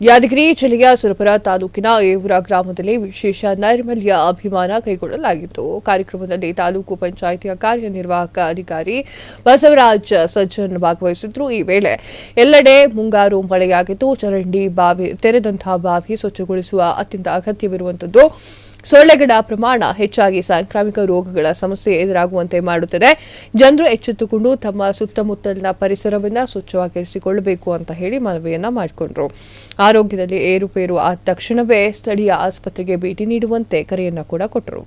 ಯಾದಗಿರಿ ಜಿಲ್ಲೆಯ ಸುರಪುರ ತಾಲೂಕಿನ ಏವೂರ ಗ್ರಾಮದಲ್ಲಿ ವಿಶೇಷ ನೈರ್ಮಲ್ಯ ಅಭಿಯಾನ ಕೈಗೊಳ್ಳಲಾಗಿತ್ತು. ಕಾರ್ಯಕ್ರಮದಲ್ಲಿ ತಾಲೂಕು ಪಂಚಾಯಿತಿಯ ಕಾರ್ಯನಿರ್ವಾಹಕ ಅಧಿಕಾರಿ ಬಸವರಾಜ್ ಸಜ್ಜನ್ ಭಾಗವಹಿಸಿದ್ರು. ಈ ವೇಳೆ ಎಲ್ಲೆಡೆ ಮುಂಗಾರು ಮಳೆಯಾಗಿದ್ದು, ಚರಂಡಿ, ಬಾವಿ ತೆರೆದಂತಹ ಬಾವಿ ಸ್ವಚ್ಛಗೊಳಿಸುವ ಅತ್ಯಂತ ಅಗತ್ಯವಿರುವಂತದ್ದು. ಸೊಳ್ಳೆಗಳ ಪ್ರಮಾಣ ಹೆಚ್ಚಾಗಿ ಸಾಂಕ್ರಾಮಿಕ ರೋಗಗಳ ಸಮಸ್ಯೆ ಎದುರಾಗುವಂತೆ ಮಾಡುತ್ತದೆ. ಜನರು ಎಚ್ಚೆತ್ತುಕೊಂಡು ತಮ್ಮ ಸುತ್ತಮುತ್ತಲಿನ ಪರಿಸರವನ್ನು ಸ್ವಚ್ಛವಾಗಿರಿಸಿಕೊಳ್ಳಬೇಕು ಅಂತ ಹೇಳಿ ಮನವಿಯನ್ನ ಮಾಡಿಕೊಂಡ್ರು. ಆರೋಗ್ಯದಲ್ಲಿ ಏರುಪೇರು ಆದ ತಕ್ಷಣವೇ ಸ್ಥಳೀಯ ಆಸ್ಪತ್ರೆಗೆ ಭೇಟಿ ನೀಡುವಂತೆ ಕರೆಯನ್ನ ಕೂಡ ಕೊಟ್ಟರು.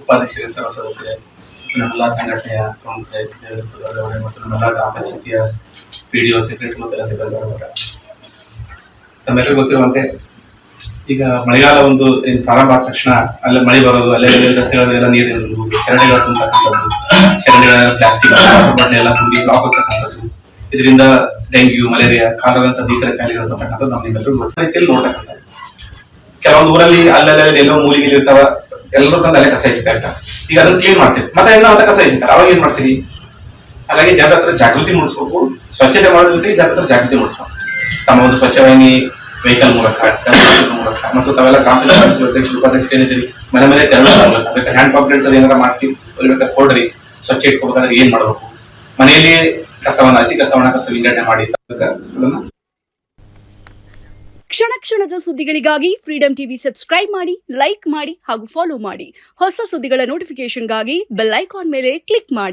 ಉಪಾಧ್ಯಕ್ಷರೇ, ಸರ್ವ ಸದಸ್ಯರೇ, ನಮ್ಮೆಲ್ಲ ಸಂಘಟನೆಯ ಪ್ರಮುಖರೇ, ಮತ್ತು ನಮ್ಮೆಲ್ಲ ಗ್ರಾಮ ಪಂಚಾಯತಿಯ PDO, ಸೆಕ್ರೆಟರಿ ಮತ್ತು ಎಲ್ಲ ಸಿಬ್ಬಂದಿ, ತಮ್ಮೆಲ್ಲರಿಗೂ ಗೊತ್ತಿರುವಂತೆ ಈಗ ಮಳೆಗಾಲ ಒಂದು ಪ್ರಾರಂಭ ಆದ ತಕ್ಷಣ ಅಲ್ಲೇ ಮಳೆ ಬರೋದು, ಅಲ್ಲೇ ರಸ್ತೆಗಳೆಲ್ಲ ನೀರು ಇರೋದು, ಚರಂಡಿಗಳ ತುಂಬತಕ್ಕಂಥದ್ದು, ಚರಂಡಿಗಳ ಪ್ಲಾಸ್ಟಿಕ್ ಬಾಟಲ್ ಎಲ್ಲ ತುಂಬಿ ಬ್ಲಾಕ್ ಆಗ್ತಕ್ಕಂಥದ್ದು, ಇದರಿಂದ ಡೆಂಗ್ಯೂ, ಮಲೇರಿಯಾ, ಕಾಲದಂತ ಭೀಕರ ಕಾಯಿಲೆಗಳು ಬರ್ತಕ್ಕಂಥದ್ದು ನಾವು ನಿಮ್ಮೆಲ್ಲರೂ ರೀತಿಯಲ್ಲಿ ನೋಡ್ತಕ್ಕಂಥದ್ದು. ಕೆಲವೊಂದು ಊರಲ್ಲಿ ಅಲ್ಲಲ್ಲೇ ಎಲ್ಲೋ ಮೂಲಿಗೆ ಇರ್ತಾವ, ಎಲ್ಲರೂ ತಂದು ಅಲ್ಲೇ ಕಸ ಎಸಿತಾ ಇರ್ತಾರೆ. ಈಗ ಅದನ್ನ ಕ್ಲೀನ್ ಮಾಡ್ತೀವಿ, ಮತ್ತೆ ಇನ್ನೂ ಅಂತ ಕಸ ಎಸಿತಾರೆ. ಅವಾಗ ಏನ್ ಮಾಡ್ತೀವಿ? ಹಾಗಾಗಿ ಜನರ ಹತ್ರ ಜಾಗೃತಿ ಮೂಡಿಸ್ಬೇಕು. ಸ್ವಚ್ಛತೆ ಮಾಡೋದ್ರ ಜೊತೆಗೆ ಜನರ ಹತ್ರ ಜಾಗೃತಿ ಮೂಡಿಸ್ಬೇಕು. ತಮ್ಮ ಒಂದು ಸ್ವಚ್ಛವಾಹಿನಿ ವೆಹಿಕಲ್ ಮೂಲಕ ಮತ್ತು ತಾವೆಲ್ಲ ಗ್ರಾಮ ಪಂಚಾಯತ್ ಅಧ್ಯಕ್ಷರು, ಉಪಾಧ್ಯಕ್ಷರು ಏನಿದ್ದೀರಿ, ಮನೆ ಮನೆ ತೆರಳುವ ಮೂಲಕ ಬೇಕಾದ್ರೆ ಹ್ಯಾಂಡ್ ಪಂಪ್ಲೆಟ್ಸ್ ಅದು ಏನಾರ ಮಾಡಿಸಿ ಬೇಕಾದ್ರೆ ಕೊಡ್ರಿ. ಸ್ವಚ್ಛ ಇಟ್ಕೋಬೇಕಾದ್ರೆ ಏನ್ ಮಾಡ್ಬೇಕು? ಮನೆಯಲ್ಲಿ ಕಸವನ್ನ, ಹಸಿ ಕಸ ವಿಂಗಡಣೆ ಮಾಡಿ ಅದನ್ನ. ಕ್ಷಣ ಕ್ಷಣದ ಸುದ್ದಿಗಳಿಗಾಗಿ ಫ್ರೀಡಂ ಟಿವಿ ಸಬ್ಸ್ಕ್ರೈಬ್ ಮಾಡಿ, ಲೈಕ್ ಮಾಡಿ ಹಾಗೂ ಫಾಲೋ ಮಾಡಿ. ಹೊಸ ಸುದ್ದಿಗಳ ನೋಟಿಫಿಕೇಶನ್ಗಾಗಿ ಬೆಲ್ ಐಕಾನ್ ಮೇಲೆ ಕ್ಲಿಕ್ ಮಾಡಿ.